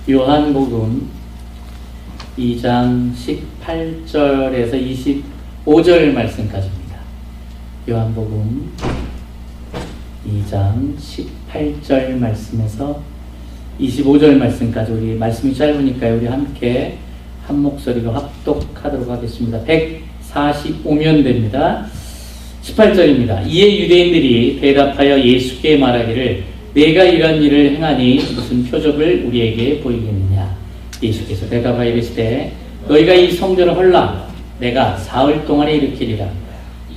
요한복음 2장 18절에서 25절 말씀까지입니다. 요한복음 2장 18절 말씀에서 25절 말씀까지, 우리 말씀이 짧으니까 우리 함께 한 목소리로 합독하도록 하겠습니다. 145면 됩니다. 18절입니다. 이에 유대인들이 대답하여 예수께 말하기를 내가 이런 일을 행하니 무슨 표적을 우리에게 보이겠느냐. 예수께서 대답하여 이르시되 너희가 이 성전을 헐라 내가 사흘 동안에 일으키리라.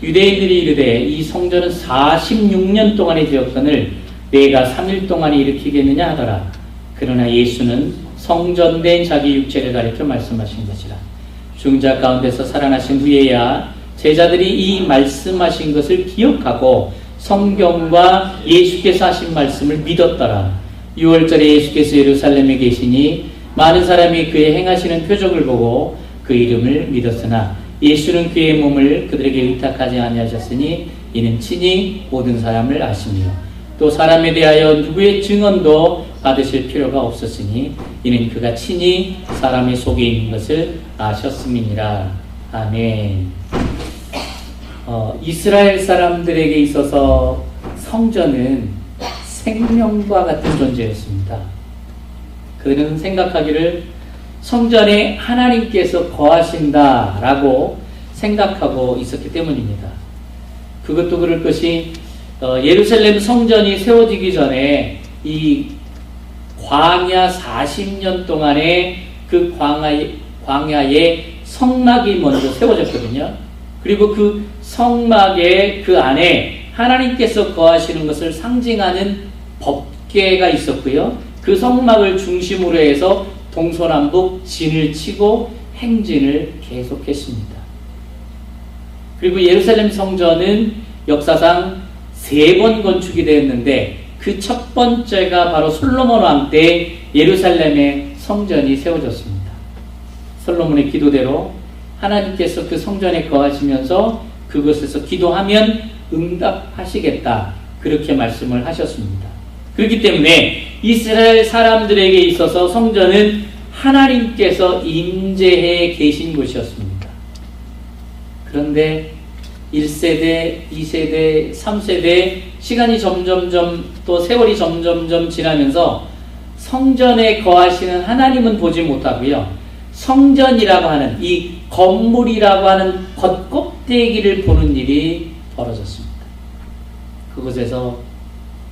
유대인들이 이르되 이 성전은 46년 동안에 되었거늘 내가 3일 동안에 일으키겠느냐 하더라. 그러나 예수는 성전된 자기 육체를 가리켜 말씀하신 것이라. 죽은 자 가운데서 살아나신 후에야 제자들이 이 말씀하신 것을 기억하고 성경과 예수께서 하신 말씀을 믿었더라. 6월절에 예수께서 예루살렘에 계시니 많은 사람이 그의 행하시는 표적을 보고 그 이름을 믿었으나 예수는 그의 몸을 그들에게 의탁하지 아니하셨으니 이는 친히 모든 사람을 아시며 또 사람에 대하여 누구의 증언도 받으실 필요가 없었으니 이는 그가 친히 사람의 속에 있는 것을 아셨음이니라. 아멘. 이스라엘 사람들에게 있어서 성전은 생명과 같은 존재였습니다. 그들은 생각하기를 성전에 하나님께서 거하신다라고 생각하고 있었기 때문입니다. 그것도 그럴 것이 예루살렘 성전이 세워지기 전에 이 광야 40년 동안에 그 광야에 성막이 먼저 세워졌거든요. 그리고 그 성막의 그 안에 하나님께서 거하시는 것을 상징하는 법궤가 있었고요. 그 성막을 중심으로 해서 동서남북 진을 치고 행진을 계속했습니다. 그리고 예루살렘 성전은 역사상 3번 건축이 되었는데 그 첫 번째가 바로 솔로몬 왕 때 예루살렘의 성전이 세워졌습니다. 솔로몬의 기도대로 하나님께서 그 성전에 거하시면서 그곳에서 기도하면 응답하시겠다, 그렇게 말씀을 하셨습니다. 그렇기 때문에 이스라엘 사람들에게 있어서 성전은 하나님께서 임재해 계신 곳이었습니다. 그런데 1세대, 2세대, 3세대 시간이 점점점 또 세월이 점점점 지나면서 성전에 거하시는 하나님은 보지 못하고요. 성전이라고 하는 이 건물이라고 하는 겉껍데기를 보는 일이 벌어졌습니다. 그곳에서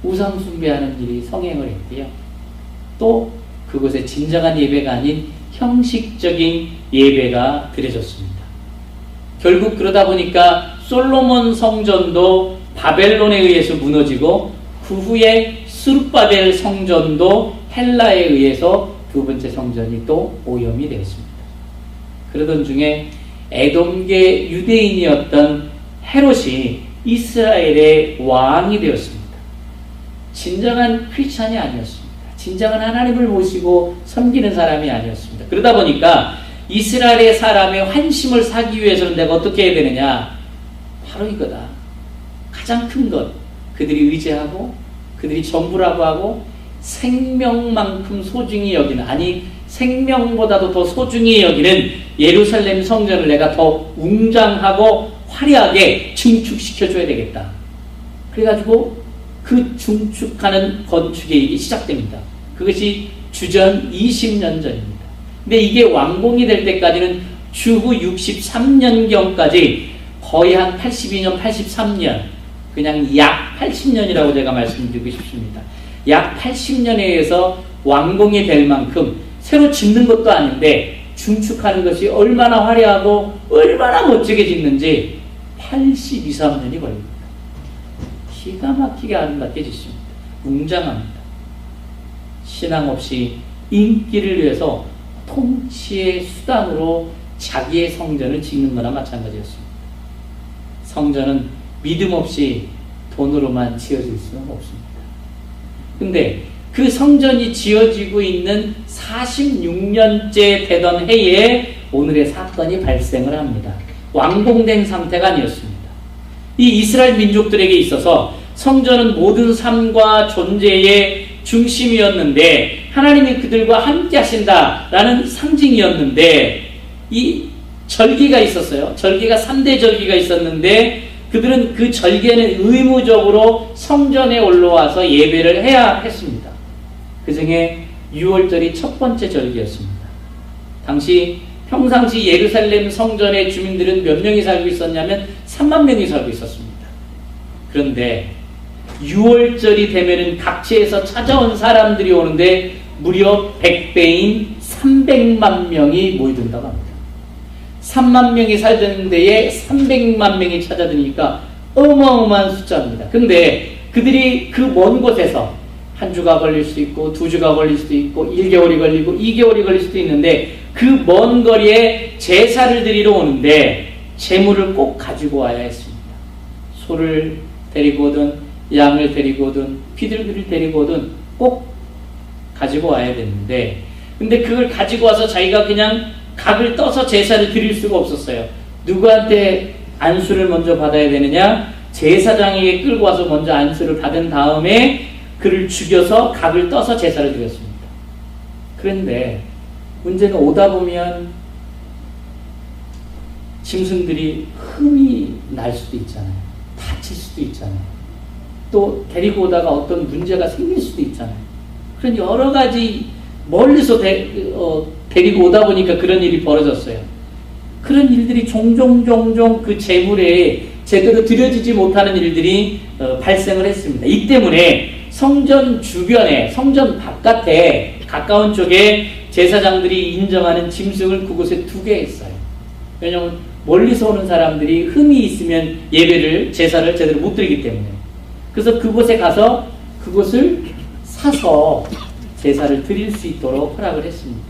우상 숭배하는 일이 성행을 했고요. 또 그곳에 진정한 예배가 아닌 형식적인 예배가 드려졌습니다. 결국 그러다 보니까 솔로몬 성전도 바벨론에 의해서 무너지고 그 후에 스룹바벨 성전도 헬라에 의해서 두 번째 성전이 또 오염이 되었습니다. 그러던 중에 에돔계 유대인이었던 헤롯이 이스라엘의 왕이 되었습니다. 진정한 크리스찬이 아니었습니다. 진정한 하나님을 모시고 섬기는 사람이 아니었습니다. 그러다 보니까 이스라엘의 사람의 환심을 사기 위해서는 내가 어떻게 해야 되느냐? 바로 이거다. 가장 큰 것, 그들이 의지하고 그들이 전부라고 하고 생명만큼 소중히 여기는, 아니 생명보다도 더 소중히 여기는 예루살렘 성전을 내가 더 웅장하고 화려하게 증축시켜줘야 되겠다. 그래가지고 그 중축하는 건축의 일이 시작됩니다. 그것이 주전 20년 전입니다. 근데 이게 완공이 될 때까지는 주후 63년경까지 거의 한 82년, 83년, 그냥 약 80년이라고 제가 말씀드리고 싶습니다. 약 80년에 의해서 완공이 될 만큼 새로 짓는 것도 아닌데 중축하는 것이 얼마나 화려하고 얼마나 멋지게 짓는지 82, 3년이 걸립니다. 기가 막히게 아름답게 짓습니다. 웅장합니다. 신앙 없이 인기를 위해서 통치의 수단으로 자기의 성전을 짓는 거나 마찬가지였습니다. 성전은 믿음 없이 돈으로만 지어질 수는 없습니다. 근데 그 성전이 지어지고 있는 46년째 되던 해에 오늘의 사건이 발생을 합니다. 완공된 상태가 아니었습니다. 이 이스라엘 민족들에게 있어서 성전은 모든 삶과 존재의 중심이었는데 하나님이 그들과 함께 하신다라는 상징이었는데 이 절기가 있었어요. 절기가 3대 절기가 있었는데 그들은 그 절기에는 의무적으로 성전에 올라와서 예배를 해야 했습니다. 그 중에 6월절이 첫 번째 절기였습니다. 평상시 예루살렘 성전의 주민들은 몇 명이 살고 있었냐면 3만 명이 살고 있었습니다. 그런데 6월절이 되면은 각지에서 찾아온 사람들이 오는데 무려 100배인 300만 명이 모이든다고 합니다. 3만 명이 살던 데에 300만 명이 찾아드니까 어마어마한 숫자입니다. 근데 그들이 그 먼 곳에서 한 주가 걸릴 수도 있고 2주가 걸릴 수도 있고 1개월이 걸리고 2개월이 걸릴 수도 있는데 그 먼 거리에 제사를 드리러 오는데 제물을 꼭 가지고 와야 했습니다. 소를 데리고 오든 양을 데리고 오든 비둘기를 데리고 오든 꼭 가지고 와야 되는데 근데 그걸 가지고 와서 자기가 그냥 각을 떠서 제사를 드릴 수가 없었어요. 누구한테 안수를 먼저 받아야 되느냐? 제사장에게 끌고 와서 먼저 안수를 받은 다음에 그를 죽여서 각을 떠서 제사를 드렸습니다. 그런데 문제는 오다 보면 짐승들이 흠이 날 수도 있잖아요. 다칠 수도 있잖아요. 또 데리고 오다가 어떤 문제가 생길 수도 있잖아요. 그런 여러 가지 멀리서 데리고 오다 보니까 그런 일이 벌어졌어요. 그런 일들이 종종 그 제물에 제대로 드려지지 못하는 일들이 발생을 했습니다. 이 때문에 성전 주변에, 성전 바깥에 가까운 쪽에 제사장들이 인정하는 짐승을 그곳에 두게 했어요. 왜냐하면 멀리서 오는 사람들이 흠이 있으면 예배를, 제사를 제대로 못 드리기 때문에. 그래서 그곳에 가서 그곳을 사서 제사를 드릴 수 있도록 허락을 했습니다.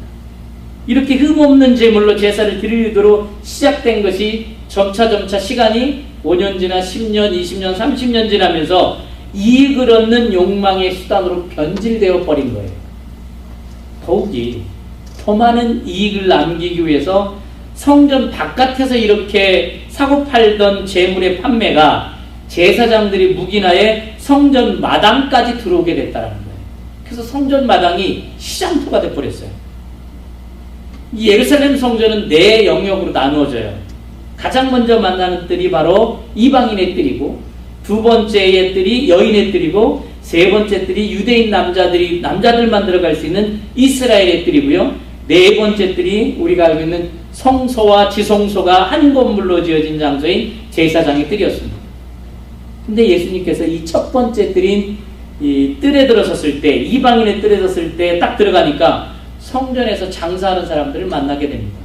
이렇게 흠없는 제물로 제사를 드리도록 시작된 것이 점차 시간이 5년 지나 10년, 20년, 30년 지나면서 이익을 얻는 욕망의 수단으로 변질되어 버린 거예요. 더욱이 더 많은 이익을 남기기 위해서 성전 바깥에서 이렇게 사고 팔던 제물의 판매가 제사장들이 묵인하에 성전 마당까지 들어오게 됐다는 거예요. 그래서 성전 마당이 시장터가 돼버렸어요. 이 예루살렘 성전은 네 영역으로 나누어져요. 가장 먼저 만나는 뜰이 바로 이방인의 뜰이고, 두 번째의 뜰이 여인의 뜰이고, 세 번째 뜰이 유대인 남자들만 들어갈 수 있는 이스라엘의 뜰이고요. 네 번째 뜰이 우리가 알고 있는 성소와 지성소가 한 건물로 지어진 장소인 제사장의 뜰이었습니다. 근데 예수님께서 이 첫 번째 뜰인 이 뜰에 들어섰을 때, 이방인의 뜰에 들어섰을 때 딱 들어가니까 성전에서 장사하는 사람들을 만나게 됩니다.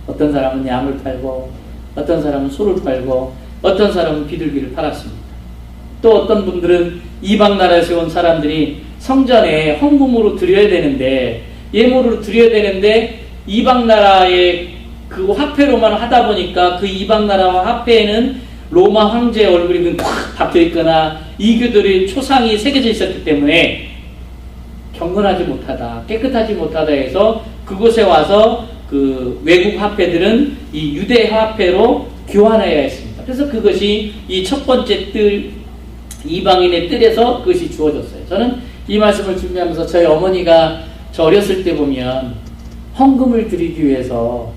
어떤 사람은 양을 팔고, 어떤 사람은 소를 팔고, 어떤 사람은 비둘기를 팔았습니다. 또 어떤 분들은 이방 나라에서 온 사람들이 성전에 헌금으로 드려야 되는데, 예물으로 드려야 되는데 이방 나라의 그 화폐로만 하다 보니까 그 이방 나라와 화폐에는 로마 황제의 얼굴이 탁 박혀 있거나 이교들의 초상이 새겨져 있었기 때문에 경건하지 못하다, 깨끗하지 못하다 해서 그곳에 와서 그 외국 화폐들은 이 유대 화폐로 교환해야 했습니다. 그래서 그것이 이 첫 번째 뜰, 이방인의 뜰에서 그것이 주어졌어요. 저는 이 말씀을 준비하면서 저희 어머니가 저 어렸을 때 보면 헌금을 드리기 위해서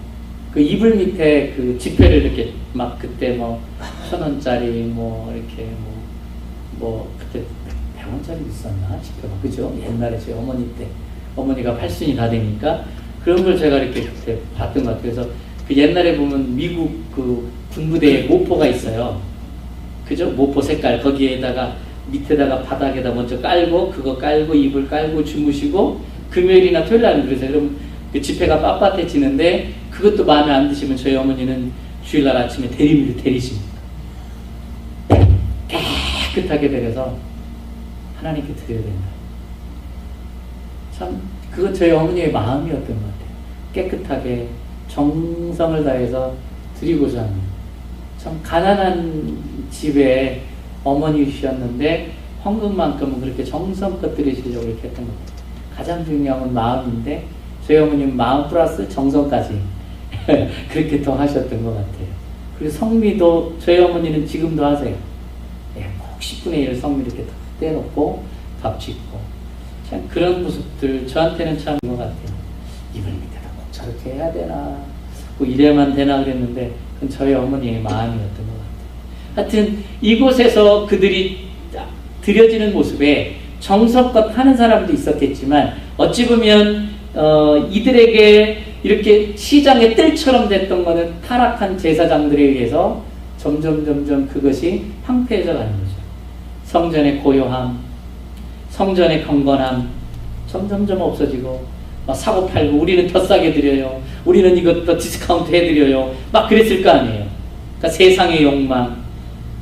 그 이불 밑에 그 지폐를 이렇게 막 그때 뭐 1,000원짜리 뭐 이렇게 뭐 그때 100원짜리 있었나 지폐가, 그죠? 옛날에 제 어머니 때 어머니가 8순이 다 되니까 그런 걸 제가 이렇게 그때 봤던 것 같아요. 그래서 그 옛날에 보면 미국 그 군부대에 모포가 있어요. 그죠? 모포 색깔 거기에다가 밑에다가 바닥에다 먼저 깔고 그거 깔고 이불 깔고 주무시고 금요일이나 토요일 날은 그러세요. 그럼 그 지폐가 빳빳해지는데 그것도 마음에 안 드시면 저희 어머니는 주일날 아침에 대리미를 데리십니다. 깨끗하게 데려서 하나님께 드려야 된다. 참 그건 저희 어머니의 마음이었던 것 같아요. 깨끗하게 정성을 다해서 드리고자 하는, 참 가난한 집에 어머니이셨는데 헌금만큼은 그렇게 정성껏 드리시려고 이렇게 했던 것 같아요. 가장 중요한 건 마음인데 저희 어머니는 마음 플러스 정성까지 그렇게 더 하셨던 것 같아요. 그리고 성미도 저희 어머니는 지금도 하세요. 꼭 10분의 1 성미 이렇게 떼놓고 밥 짓고, 참 그런 모습들 저한테는 참 것 같아요. 이걸 밑에다 꼭 저렇게 해야 되나, 뭐 이래만 되나 그랬는데 그건 저희 어머니의 마음이었던 것 같아요. 하여튼 이곳에서 그들이 드려지는 모습에 정성껏 하는 사람도 있었겠지만 어찌 보면 이들에게 이렇게 시장의 뜰처럼 됐던 것은 타락한 제사장들에 의해서 점점 그것이 황폐해져 가는 거죠. 성전의 고요함, 성전의 경건함 점점 없어지고 막 사고 팔고 우리는 더 싸게 드려요. 우리는 이것 더 디스카운트 해드려요. 막 그랬을 거 아니에요. 그러니까 세상의 욕망.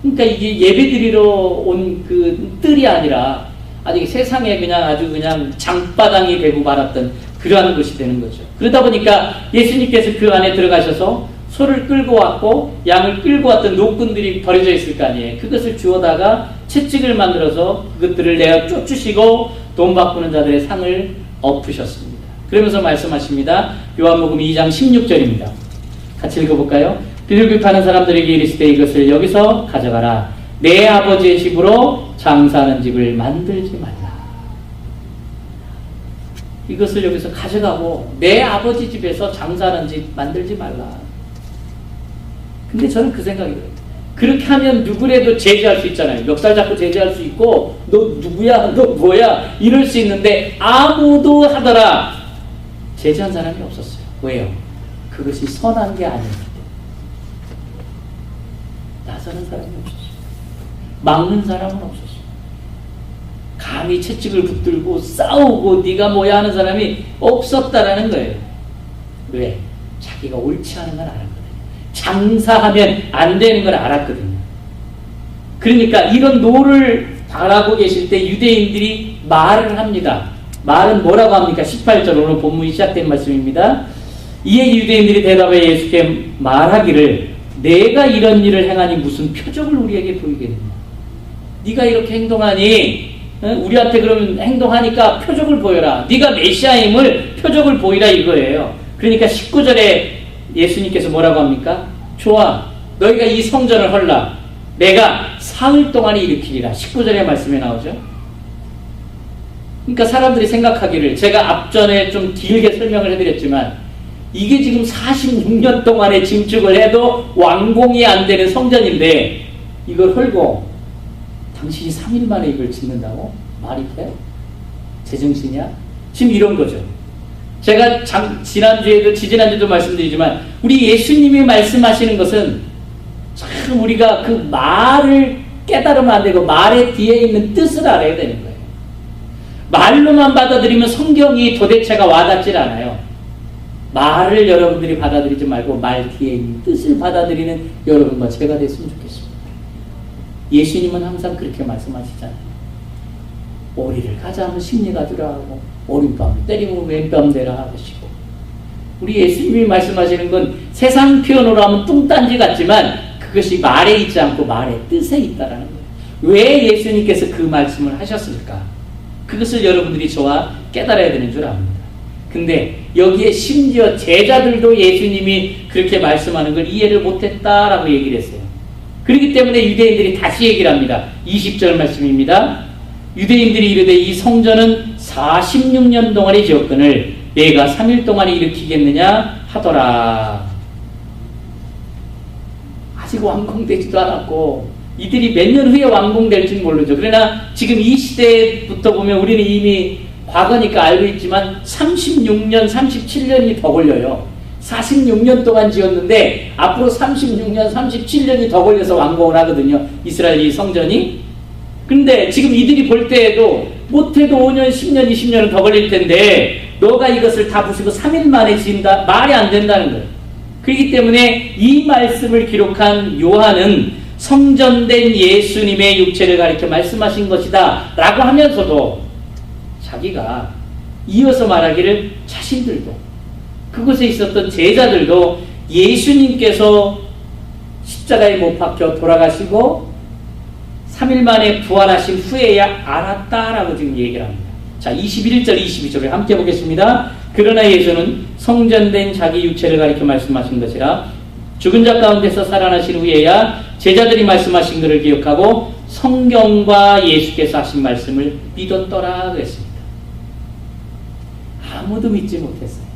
그러니까 이게 예배드리러 온 그 뜰이 아니라 아직 세상에 그냥 아주 그냥 장바당이 되고 말았던 그러한 것이 되는 거죠. 그러다 보니까 예수님께서 그 안에 들어가셔서 소를 끌고 왔고 양을 끌고 왔던 노꾼들이 버려져 있을 거 아니에요. 그것을 주워다가 채찍을 만들어서 그것들을 내어 쫓으시고 돈 바꾸는 자들의 상을 엎으셨습니다. 그러면서 말씀하십니다. 요한복음 2장 16절입니다. 같이 읽어볼까요? 비둘기 파는 사람들에게 이르시되 이것을 여기서 가져가라. 내 아버지의 집으로 장사하는 집을 만들지 말라. 이것을 여기서 가져가고 내 아버지 집에서 장사하는 집 만들지 말라. 근데 저는 그 생각이 들어요. 그렇게 하면 누구라도 제재할 수 있잖아요. 멱살 잡고 제재할 수 있고 너 누구야? 너 뭐야? 이럴 수 있는데 아무도 하더라 제재한 사람이 없었어요. 왜요? 그것이 선한 게 아니기 때문에. 나서는 사람이 없었어요. 막는 사람은 없었어요. 감히 채찍을 붙들고 싸우고 네가 뭐야 하는 사람이 없었다라는 거예요. 왜? 자기가 옳지 않은 걸 알았거든요. 장사하면 안 되는 걸 알았거든요. 그러니까 이런 노를 바라고 계실 때 유대인들이 말을 합니다. 말은 뭐라고 합니까? 18절 오늘 본문이 시작된 말씀입니다. 이에 유대인들이 대답해 예수께 말하기를 내가 이런 일을 행하니 무슨 표적을 우리에게 보이겠느냐. 네가 이렇게 행동하니 우리한테 그러면 행동하니까 표적을 보여라. 네가 메시아임을 표적을 보이라 이거예요. 그러니까 19절에 예수님께서 뭐라고 합니까? 좋아. 너희가 이 성전을 헐라. 내가 사흘 동안에 일으키리라. 19절의 말씀에 나오죠. 그러니까 사람들이 생각하기를 제가 앞전에 좀 길게 설명을 해드렸지만 이게 지금 46년 동안에 증축을 해도 완공이 안 되는 성전인데 이걸 헐고 당신이 3일 만에 이걸 짓는다고? 말이 돼? 제정신이야? 지금 이런 거죠. 제가 지난주에도 지지난주도 말씀드리지만 우리 예수님이 말씀하시는 것은 참 우리가 그 말을 깨달으면 안 되고 말의 뒤에 있는 뜻을 알아야 되는 거예요. 말로만 받아들이면 성경이 도대체가 와닿질 않아요. 말을 여러분들이 받아들이지 말고 말 뒤에 있는 뜻을 받아들이는 여러분과 제가 됐으면 좋겠습니다. 예수님은 항상 그렇게 말씀하시잖아요. 오리를 가자 하면 심리가 주라 하고 오른뺨을 때리면 왼뺨 대라 하시고 우리 예수님이 말씀하시는 건 세상 표현으로 하면 뚱딴지 같지만 그것이 말에 있지 않고 말의 뜻에 있다라는 거예요. 왜 예수님께서 그 말씀을 하셨을까? 그것을 여러분들이 저와 깨달아야 되는 줄 압니다. 근데 여기에 심지어 제자들도 예수님이 그렇게 말씀하는 걸 이해를 못했다라고 얘기를 했어요. 그렇기 때문에 유대인들이 다시 얘기를 합니다. 20절 말씀입니다. 유대인들이 이르되 이 성전은 46년 동안의 지었거늘 내가 3일 동안에 일으키겠느냐 하더라. 아직 완공되지도 않았고 이들이 몇 년 후에 완공될지는 모르죠. 그러나 지금 이 시대부터 보면 우리는 이미 과거니까 알고 있지만 36년, 37년이 더 걸려요. 46년 동안 지었는데 앞으로 36년, 37년이 더 걸려서 완공을 하거든요. 이스라엘 이 성전이. 근데 지금 이들이 볼 때에도 못해도 5년, 10년, 20년은 더 걸릴 텐데 너가 이것을 다 부수고 3일 만에 지은다? 말이 안 된다는 거예요. 그렇기 때문에 이 말씀을 기록한 요한은 성전된 예수님의 육체를 가리켜 말씀하신 것이다 라고 하면서도 자기가 이어서 말하기를 자신들도 그곳에 있었던 제자들도 예수님께서 십자가에 못 박혀 돌아가시고 3일 만에 부활하신 후에야 알았다라고 지금 얘기를 합니다. 자, 21절, 22절을 함께 보겠습니다. 그러나 예수는 성전된 자기 육체를 가리켜 말씀하신 것이라 죽은 자 가운데서 살아나신 후에야 제자들이 말씀하신 것을 기억하고 성경과 예수께서 하신 말씀을 믿었더라 그랬습니다. 아무도 믿지 못했어요.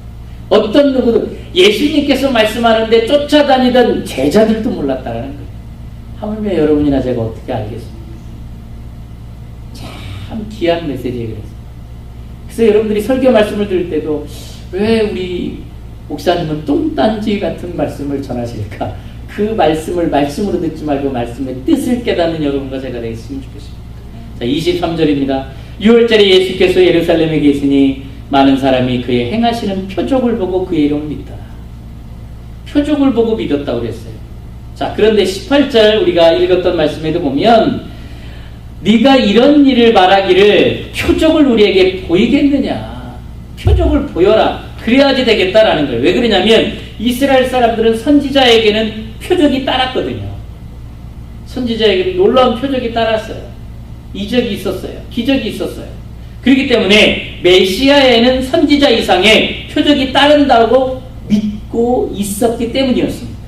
어떤 누구도 예수님께서 말씀하는데 쫓아다니던 제자들도 몰랐다는 거예요. 하물며 여러분이나 제가 어떻게 알겠습니까? 참 귀한 메시지예요. 그래서 여러분들이 설교 말씀을 들을 때도 왜 우리 목사님은 똥단지 같은 말씀을 전하실까? 그 말씀을 말씀으로 듣지 말고 말씀의 뜻을 깨닫는 여러분과 제가 되겠으면 좋겠습니다. 자, 23절입니다. 6월절에 예수께서 예루살렘에 계시니 많은 사람이 그의 행하시는 표적을 보고 그의 이름을 믿더라. 표적을 보고 믿었다고 그랬어요. 자, 그런데 18절 우리가 읽었던 말씀에도 보면 네가 이런 일을 말하기를 표적을 우리에게 보이겠느냐. 표적을 보여라. 그래야지 되겠다라는 거예요. 왜 그러냐면 이스라엘 사람들은 선지자에게는 표적이 따랐거든요. 선지자에게는 놀라운 표적이 따랐어요. 이적이 있었어요. 기적이 있었어요. 그렇기 때문에 메시아에는 선지자 이상의 표적이 따른다고 믿고 있었기 때문이었습니다.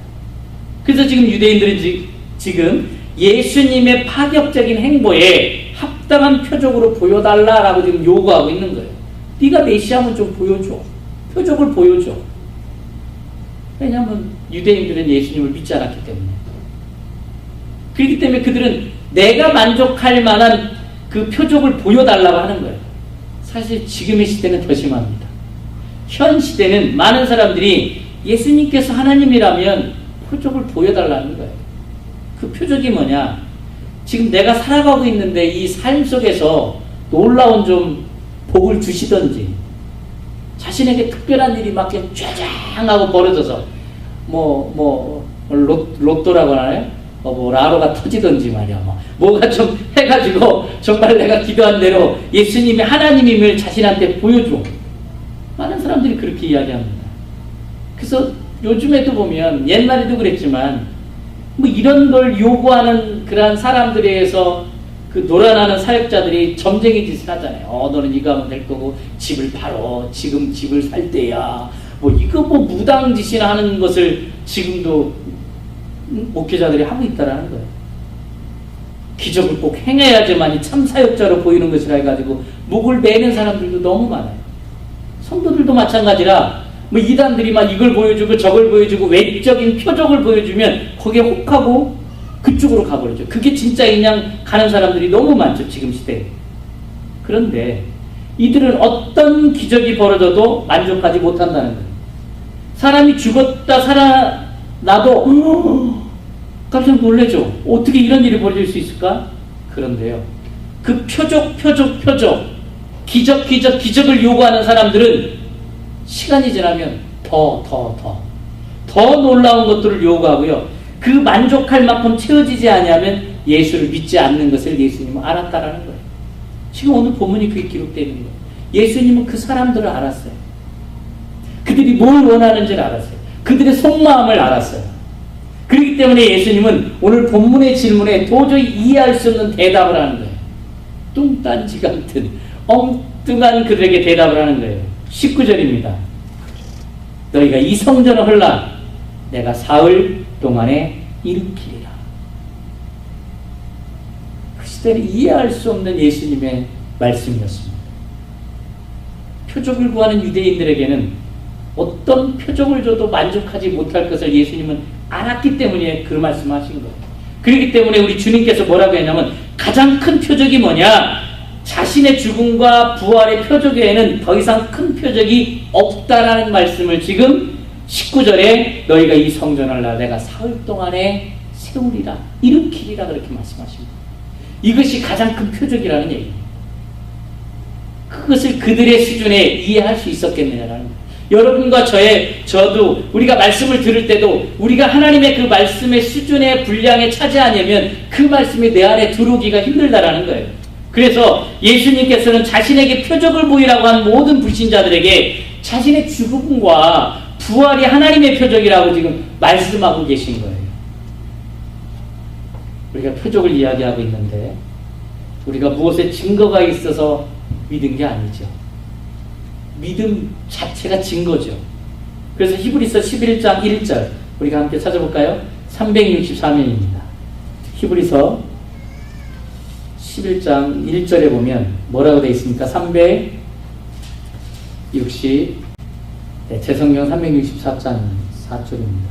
그래서 지금 유대인들은 지금 예수님의 파격적인 행보에 합당한 표적으로 보여달라라고 지금 요구하고 있는 거예요. 네가 메시아면 좀 보여줘. 표적을 보여줘. 왜냐하면 유대인들은 예수님을 믿지 않았기 때문에. 그렇기 때문에 그들은 내가 만족할 만한 그 표적을 보여달라고 하는 거예요. 사실 지금의 시대는 더 심합니다. 현 시대는 많은 사람들이 예수님께서 하나님이라면 표적을 보여달라는 거예요. 그 표적이 뭐냐? 지금 내가 살아가고 있는데 이 삶 속에서 놀라운 좀 복을 주시던지, 자신에게 특별한 일이 막 쫙 하고 벌어져서 로또라고 하나요? 라로가 터지던지 말이야. 뭐가 좀 해가지고 정말 내가 기도한 대로 예수님이 하나님임을 자신한테 보여줘. 많은 사람들이 그렇게 이야기합니다. 그래서 요즘에도 보면 옛날에도 그랬지만 이런 걸 요구하는 그러한 사람들에 의해서 그 놀아나는 사역자들이 점쟁이 짓을 하잖아요. 너는 이거 하면 될 거고 집을 팔어. 지금 집을 살 때야. 이거 무당짓이나 하는 것을 지금도 목회자들이 하고 있다라는 거예요. 기적을 꼭 행해야지만이 참 사역자로 보이는 것이라 해가지고 목을 매는 사람들도 너무 많아요. 성도들도 마찬가지라 이단들이 막 이걸 보여주고 저걸 보여주고 외적인 표적을 보여주면 거기에 혹하고 그쪽으로 가버리죠. 그게 진짜 그냥 가는 사람들이 너무 많죠. 지금 시대에. 그런데 이들은 어떤 기적이 벌어져도 만족하지 못한다는 거예요. 사람이 죽었다 살아나도 깜짝 놀라죠. 어떻게 이런 일이 벌어질 수 있을까? 그런데요. 그 표적 기적을 요구하는 사람들은 시간이 지나면 더 놀라운 것들을 요구하고요. 그 만족할 만큼 채워지지 아니하면 예수를 믿지 않는 것을 예수님은 알았다라는 거예요. 지금 오늘 본문이 그게 기록되어 있는 거예요. 예수님은 그 사람들을 알았어요. 그들이 뭘 원하는지를 알았어요. 그들의 속마음을 알았어요. 그렇기 때문에 예수님은 오늘 본문의 질문에 도저히 이해할 수 없는 대답을 하는 거예요. 뚱딴지 같은 엉뚱한 그들에게 대답을 하는 거예요. 19절입니다. 너희가 이 성전을 헐라 내가 사흘 동안에 일으키리라. 그 시대를 이해할 수 없는 예수님의 말씀이었습니다. 표적을 구하는 유대인들에게는 어떤 표적을 줘도 만족하지 못할 것을 예수님은 알았기 때문에 그 말씀을 하신 거예요. 그렇기 때문에 우리 주님께서 뭐라고 했냐면 가장 큰 표적이 뭐냐? 자신의 죽음과 부활의 표적 외에는 더 이상 큰 표적이 없다라는 말씀을 지금 19절에 너희가 이 성전을 내가 사흘 동안에 세우리라 일으키리라 그렇게 말씀하십니다. 이것이 가장 큰 표적이라는 얘기입니다. 그것을 그들의 수준에 이해할 수 있었겠느냐라는 거예요. 여러분과 저도 우리가 말씀을 들을 때도 우리가 하나님의 그 말씀의 수준의 분량에 차지하려면 그 말씀이 내 안에 들어오기가 힘들다라는 거예요. 그래서 예수님께서는 자신에게 표적을 보이라고 한 모든 불신자들에게 자신의 죽음과 부활이 하나님의 표적이라고 지금 말씀하고 계신 거예요. 우리가 표적을 이야기하고 있는데 우리가 무엇에 증거가 있어서 믿은 게 아니죠. 믿음 자체가 증거죠. 그래서 히브리서 11장 1절 우리가 함께 찾아볼까요? 364면입니다. 히브리서 11장 1절에 보면 뭐라고 되어 있습니까? 제 성경 364장 4절입니다.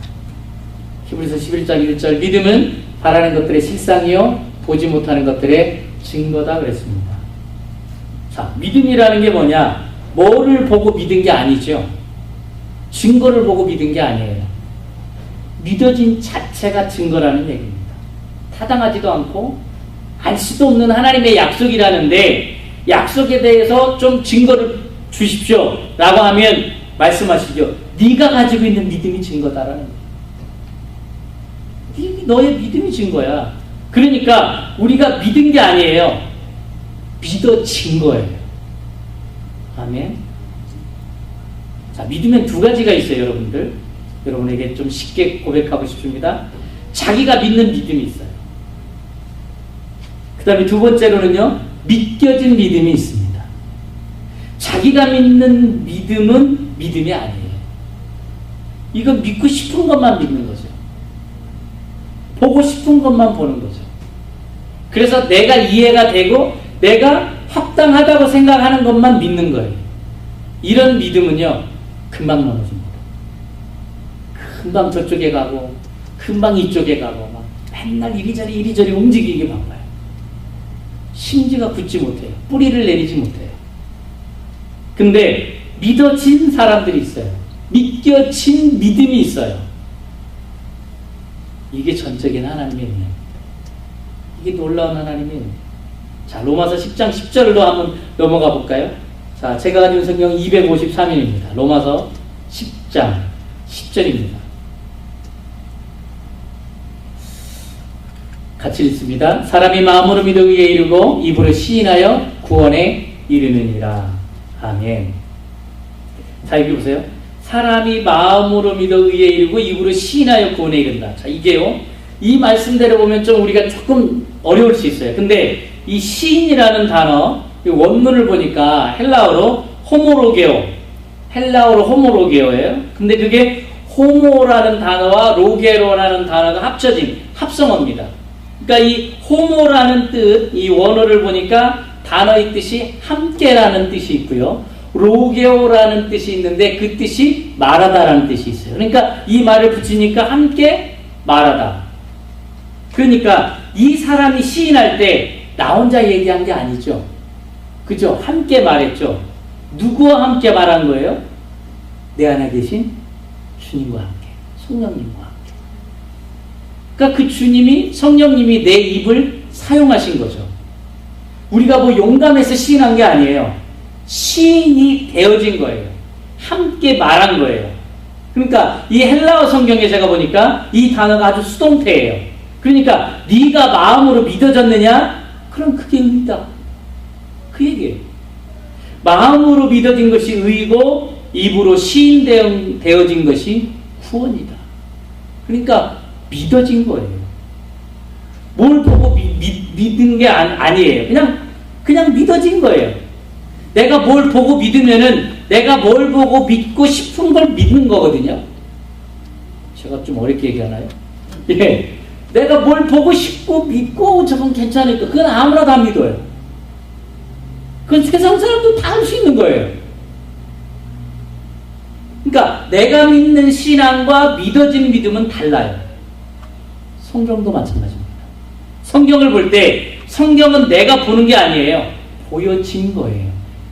히브리서 11장 1절 믿음은 바라는 것들의 실상이요 보지 못하는 것들의 증거다 그랬습니다. 자, 믿음이라는 게 뭐냐? 뭐를 보고 믿은 게 아니죠. 증거를 보고 믿은 게 아니에요. 믿어진 자체가 증거라는 얘기입니다. 타당하지도 않고 알 수도 없는 하나님의 약속이라는데 약속에 대해서 좀 증거를 주십시오 라고 하면 말씀하시죠. 네가 가지고 있는 믿음이 증거다라는 거예요. 너의 믿음이 증거야. 그러니까 우리가 믿은 게 아니에요. 믿어진 거예요. 아멘. 자, 믿으면 두 가지가 있어요, 여러분들. 여러분에게 좀 쉽게 고백하고 싶습니다. 자기가 믿는 믿음이 있어요. 그 다음에 두 번째로는요, 믿겨진 믿음이 있습니다. 자기가 믿는 믿음은 믿음이 아니에요. 이건 믿고 싶은 것만 믿는 거죠. 보고 싶은 것만 보는 거죠. 그래서 내가 이해가 되고 내가 합당하다고 생각하는 것만 믿는 거예요. 이런 믿음은요, 금방 넘어집니다. 금방 저쪽에 가고 금방 이쪽에 가고 막 맨날 이리저리 움직이기 바빠요. 심지가 굳지 못해요. 뿌리를 내리지 못해요. 근데 믿어진 사람들이 있어요. 믿겨진 믿음이 있어요. 이게 전적인 하나님의 은혜입니다. 이게 놀라운 하나님의 은혜입니다. 자, 로마서 10장 10절로 한번 넘어가 볼까요? 자, 제가 가진 성경 253일입니다. 로마서 10장 10절입니다. 같이 읽습니다. 사람이 마음으로 믿어 의에 이르고 입으로 시인하여 구원에 이르느니라. 아멘. 자, 여기 보세요. 사람이 마음으로 믿어 의에 이르고 입으로 시인하여 구원에 이른다. 자, 이게요, 이 말씀대로 보면 좀 우리가 조금 어려울 수 있어요. 근데 이 시인이라는 단어, 원문을 보니까 헬라어로 호모로게오예요. 근데 그게 호모라는 단어와 로게로라는 단어가 합쳐진 합성어입니다. 그러니까 이 호모라는 뜻, 이 원어를 보니까 단어의 뜻이 함께라는 뜻이 있고요. 로게오라는 뜻이 있는데 그 뜻이 말하다라는 뜻이 있어요. 그러니까 이 말을 붙이니까 함께 말하다. 그러니까 이 사람이 시인할 때 나 혼자 얘기한 게 아니죠. 그죠? 함께 말했죠. 누구와 함께 말한 거예요? 내 안에 계신 주님과 함께, 성령님과 함께. 그러니까 그 주님이, 성령님이 내 입을 사용하신 거죠. 우리가 뭐 용감해서 시인한 게 아니에요. 시인이 되어진 거예요. 함께 말한 거예요. 그러니까 이 헬라어 성경에 제가 보니까 이 단어가 아주 수동태예요. 그러니까 네가 마음으로 믿어졌느냐? 그럼 그게 의다. 그 얘기예요. 마음으로 믿어진 것이 의고 입으로 시인되어진 것이 구원이다. 그러니까 믿어진 거예요. 뭘 보고 믿은 게 아니에요. 그냥 믿어진 거예요. 내가 뭘 보고 믿으면은 내가 뭘 보고 믿고 싶은 걸 믿는 거거든요. 제가 좀 어렵게 얘기하나요? 예. 내가 뭘 보고 싶고 믿고 저건 괜찮으니까 그건 아무나 다 믿어요. 그건 세상 사람도 다 할 수 있는 거예요. 그러니까 내가 믿는 신앙과 믿어진 믿음은 달라요. 성경도 마찬가지입니다. 성경을 볼 때 성경은 내가 보는 게 아니에요. 보여진 거예요.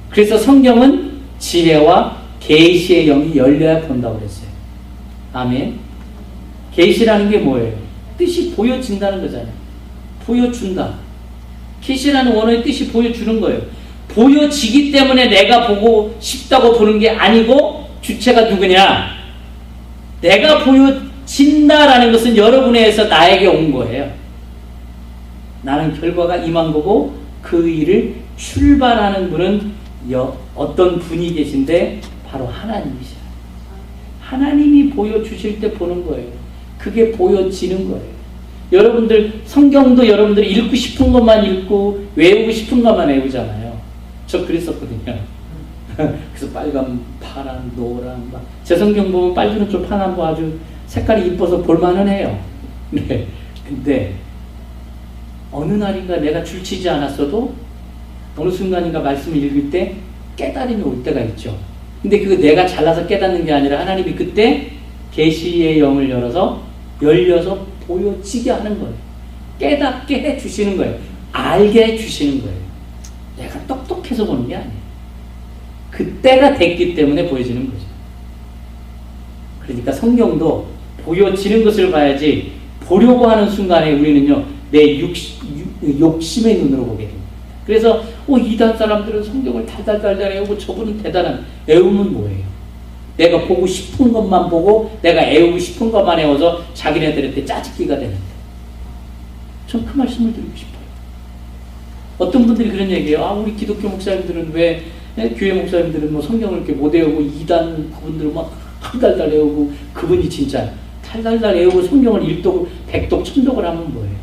그래서 성경은 지혜와 계시의 영이 열려야 본다고 그랬어요. 아멘. 계시라는 게 뭐예요? 뜻이 보여진다는 거잖아요. 보여준다. 계시라는 원어의 뜻이 보여주는 거예요. 보여지기 때문에 내가 보고 싶다고 보는 게 아니고 주체가 누구냐? 내가 보여진다라는 것은 여러분에서 나에게 온 거예요. 나는 결과가 임한 거고 그 일을 출발하는 분은 어떤 분이 계신데 바로 하나님이셔요. 하나님이 보여주실 때 보는 거예요. 그게 보여지는 거예요. 여러분들 성경도 여러분들이 읽고 싶은 것만 읽고 외우고 싶은 것만 외우잖아요. 저 그랬었거든요. 그래서 빨간, 파란, 노란 제 성경 보면 빨주는 좀 파란 거 아주 색깔이 이뻐서 볼만은 해요. 네. 근데 어느 날인가 내가 줄치지 않았어도 어느 순간인가 말씀을 읽을 때 깨달음이 올 때가 있죠. 근데 그거 내가 잘나서 깨닫는 게 아니라 하나님이 그때 계시의 영을 열려서 보여지게 하는 거예요. 깨닫게 해주시는 거예요. 알게 해주시는 거예요. 내가 똑똑해서 보는 게 아니에요. 그때가 됐기 때문에 보여지는 거죠. 그러니까 성경도 보여지는 것을 봐야지, 보려고 하는 순간에 우리는요, 내 욕심의 눈으로 보게 됩니다. 그래서 이단 사람들은 성경을 달달달 애우고 저분은 대단한, 애우면 뭐예요? 내가 보고 싶은 것만 보고 내가 애우고 싶은 것만 애워서 자기네들한테 짜증기가 되는데, 전 그 말씀을 드리고 싶어요. 어떤 분들이 그런 얘기해요. 우리 기독교 목사님들은 왜, 교회 목사님들은 뭐 성경을 이렇게 못 애우고 이단 그분들은 막 달달달 애우고, 그분이 진짜 달달달 애우고 성경을 1독, 100독, 1000독을 하면 뭐예요?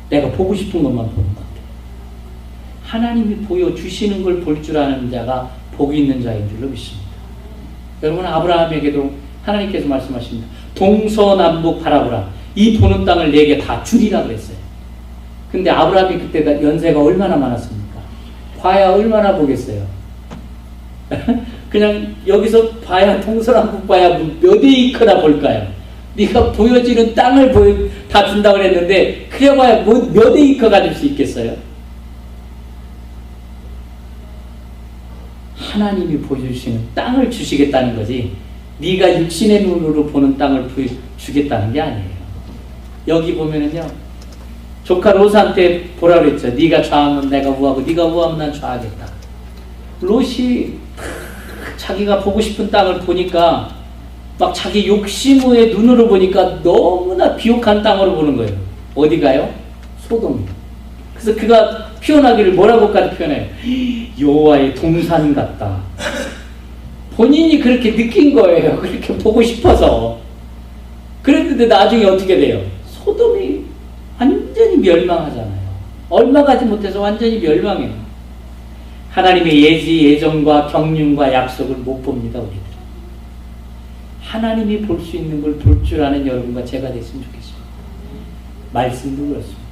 내가 보고 싶은 것만 보는 것 같아요. 하나님이 보여주시는 걸 볼 줄 아는 자가 복이 있는 자인 줄로 믿습니다. 여러분, 아브라함에게도 하나님께서 말씀하십니다. 동서남북 바라보라. 이 보는 땅을 내게 다 주리라 그랬어요. 근데 아브라함이 그때 연세가 얼마나 많았습니까? 봐야 얼마나 보겠어요. 그냥 여기서 봐야, 동서남북 봐야 몇 에이커나 볼까요? 네가 보여지는 땅을 다 준다고 그랬는데 그래봐야 몇 에이커 가질 수 있겠어요? 하나님이 보여주시는 땅을 주시겠다는 거지, 네가 육신의 눈으로 보는 땅을 주겠다는 게 아니에요. 여기 보면은요, 조카 롯한테 보라 그랬죠. 네가 좌하면 내가 우하고 네가 우하면 난 좌하겠다. 롯이 자기가 보고 싶은 땅을 보니까 막 자기 욕심의 눈으로 보니까 너무나 비옥한 땅으로 보는 거예요. 어디가요? 소돔이요. 그래서 그가 표현하기를 뭐라고까지 표현해요? 여호와의 동산 같다. 본인이 그렇게 느낀 거예요. 그렇게 보고 싶어서. 그랬는데 나중에 어떻게 돼요? 소돔이 완전히 멸망하잖아요. 얼마 가지 못해서 완전히 멸망해요. 하나님의 예정과 경륜과 약속을 못 봅니다, 우리들. 하나님이 볼 수 있는 걸 볼 줄 아는 여러분과 제가 됐으면 좋겠습니다. 말씀도 그렇습니다.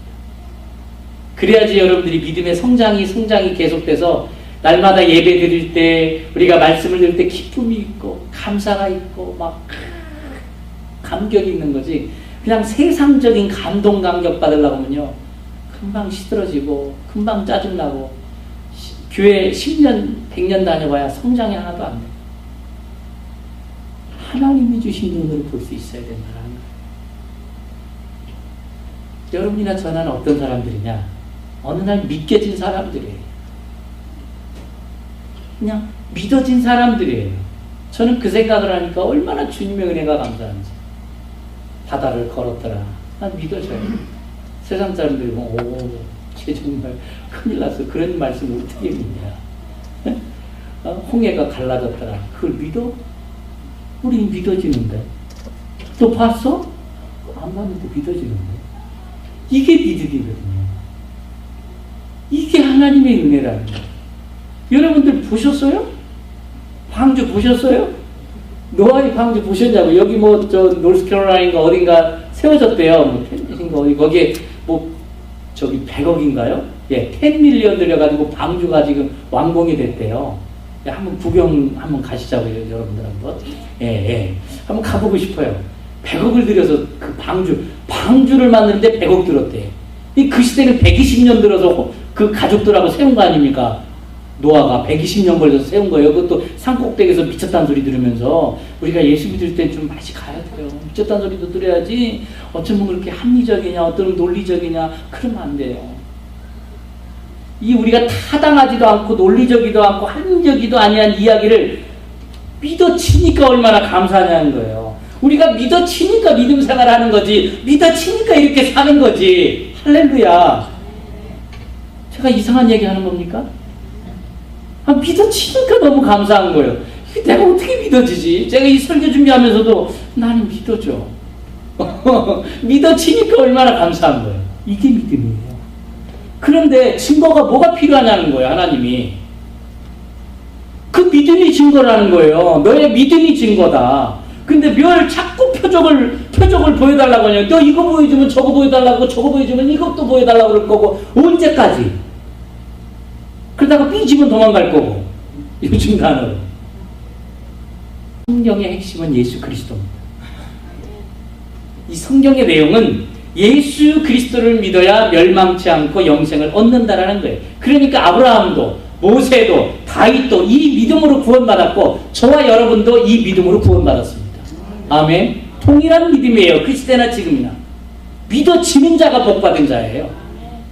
그래야지 여러분들이 믿음의 성장이 계속돼서 날마다 예배 드릴 때, 우리가 말씀을 들을 때 기쁨이 있고 감사가 있고 막 감격이 있는 거지, 그냥 세상적인 감격 받으려고 하면요, 금방 시들어지고 금방 짜증나고, 교회 10년 100년 다녀봐야 성장이 하나도 안 돼. 하나님이 주신 눈으로 볼 수 있어야 된다는 거예요. 여러분이나 저는 어떤 사람들이냐? 어느 날 믿겨진 사람들이에요. 그냥 믿어진 사람들이에요. 저는 그 생각을 하니까 얼마나 주님의 은혜가 감사한지. 바다를 걸었더라. 난 믿어져요. 세상 사람들이 쟤 정말 큰일 났어. 그런 말씀을 어떻게 믿냐. 홍해가 갈라졌더라. 그걸 믿어? 우린 믿어지는데. 또 봤어? 안 봤는데 믿어지는데. 이게 믿음이거든요. 이게 하나님의 은혜라는 거예요. 여러분들 보셨어요? 방주 보셨어요? 노아의 방주 보셨냐고. 여기 노스캐롤라인가 어딘가 세워졌대요. 텐트인가 어디, 거기에 저기 100억인가요? 예, 10밀리언 들여가지고 방주가 지금 완공이 됐대요. 예, 한번 구경 한번 가시자고요, 여러분들 한번. 예. 한번 가보고 싶어요. 100억을 들여서 그 방주를 만드는데 100억 들었대요. 그 시대는 120년 들어서 그 가족들하고 세운 거 아닙니까? 노아가 120년 걸려서 세운 거예요. 그것도 산꼭대기에서 미쳤다는 소리 들으면서. 우리가 예수 믿을 땐 좀 맛이 가야 돼요. 미쳤다는 소리도 들어야지. 어쩌면 그렇게 합리적이냐, 어떤 논리적이냐, 그러면 안 돼요. 이 우리가 타당하지도 않고 논리적이도 않고 합리적이도 아니한 이야기를 믿어치니까 얼마나 감사하냐는 거예요. 우리가 믿어치니까 믿음 생활하는 거지, 믿어치니까 이렇게 사는 거지. 할렐루야. 제가 이상한 얘기 하는 겁니까? 믿어지니까 너무 감사한 거예요. 내가 어떻게 믿어지지? 제가 이 설교 준비하면서도 나는 믿어져. 믿어지니까 얼마나 감사한 거예요. 이게 믿음이에요. 그런데 증거가 뭐가 필요하냐는 거예요, 하나님이. 그 믿음이 증거라는 거예요. 너의 믿음이 증거다. 근데 뭘 자꾸 표적을 보여달라고 하냐. 너 이거 보여주면 저거 보여달라고, 저거 보여주면 이것도 보여달라고 그럴 거고, 언제까지? 그러다가 삐지면 도망갈 거고, 요즘 단어로. 성경의 핵심은 예수 그리스도입니다. 이 성경의 내용은 예수 그리스도를 믿어야 멸망치 않고 영생을 얻는다라는 거예요. 그러니까 아브라함도 모세도 다윗도 이 믿음으로 구원받았고 저와 여러분도 이 믿음으로 구원받았습니다. 아멘. 동일한 믿음이에요. 그 시대나 지금이나. 믿어지는 자가 복받은 자예요.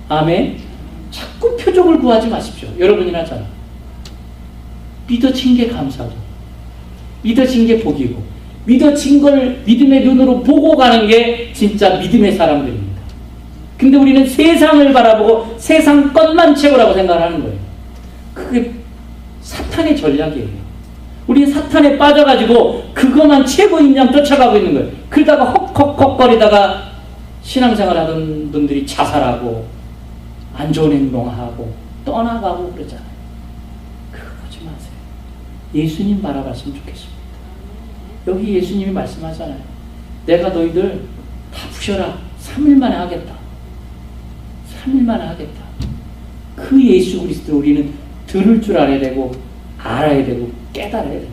아멘. 자꾸 표적을 구하지 마십시오. 여러분이나 저나. 믿어진 게 감사죠. 믿어진 게 복이고 믿어진 걸 믿음의 눈으로 보고 가는 게 진짜 믿음의 사람들입니다. 근데 우리는 세상을 바라보고 세상 것만 채우라고 생각하는 거예요. 그게 사탄의 전략이에요. 우리는 사탄에 빠져가지고 그것만 최고인 양 쫓아가고 있는 거예요. 그러다가 헉헉헉거리다가 신앙생활 하던 분들이 자살하고 안 좋은 행동하고 떠나가고 그러잖아요. 그거 보지 마세요. 예수님 바라봤으면 좋겠습니다. 여기 예수님이 말씀하잖아요. 내가 너희들 다 부셔라. 3일 만에 하겠다. 3일 만에 하겠다. 그 예수 그리스도를 우리는 들을 줄 알아야 되고 알아야 되고 깨달아야 됩니다.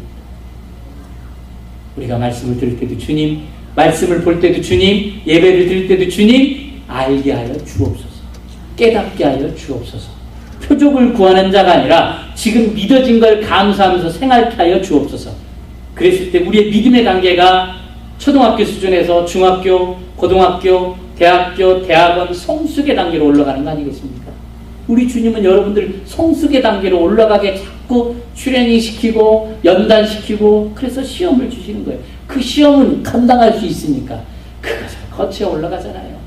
우리가 말씀을 들을 때도 주님, 말씀을 볼 때도 주님, 예배를 드릴 때도 주님, 알게 하여 주옵소서. 깨닫게 하여 주옵소서. 표적을 구하는 자가 아니라 지금 믿어진 걸 감사하면서 생활케 하여 주옵소서. 그랬을 때 우리의 믿음의 단계가 초등학교 수준에서 중학교, 고등학교, 대학교, 대학원, 성숙의 단계로 올라가는 거 아니겠습니까? 우리 주님은 여러분들 성숙의 단계로 올라가게 자꾸 트레이닝 시키고 연단시키고 그래서 시험을 주시는 거예요. 그 시험은 감당할 수 있으니까 그것을 거쳐 올라가잖아요.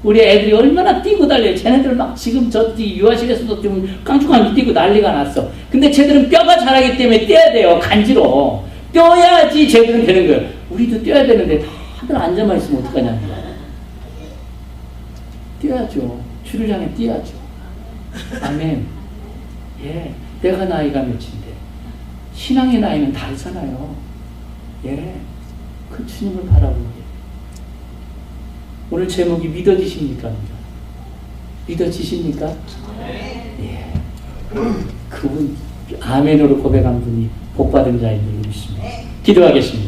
우리 애들이 얼마나 뛰고 달려요. 쟤네들 막 지금 저 유아실에서도 좀 깡충깡충 뛰고 난리가 났어. 근데 쟤들은 뼈가 자라기 때문에 뛰어야 돼요. 간지러. 뛰어야지 쟤들은 되는 거예요. 우리도 뛰어야 되는데 다들 앉아만 있으면 어떡하냐. 뛰어야죠. 줄을 향해 뛰어야죠. 아멘. 예, 내가 나이가 몇인데 신앙의 나이는 다르잖아요. 예, 그 주님을 바라보게. 오늘 제목이 믿어지십니까? 믿어지십니까? 예. 그분 아멘으로 고백한 분이 복받은 자인 줄 믿습니다. 기도하겠습니다.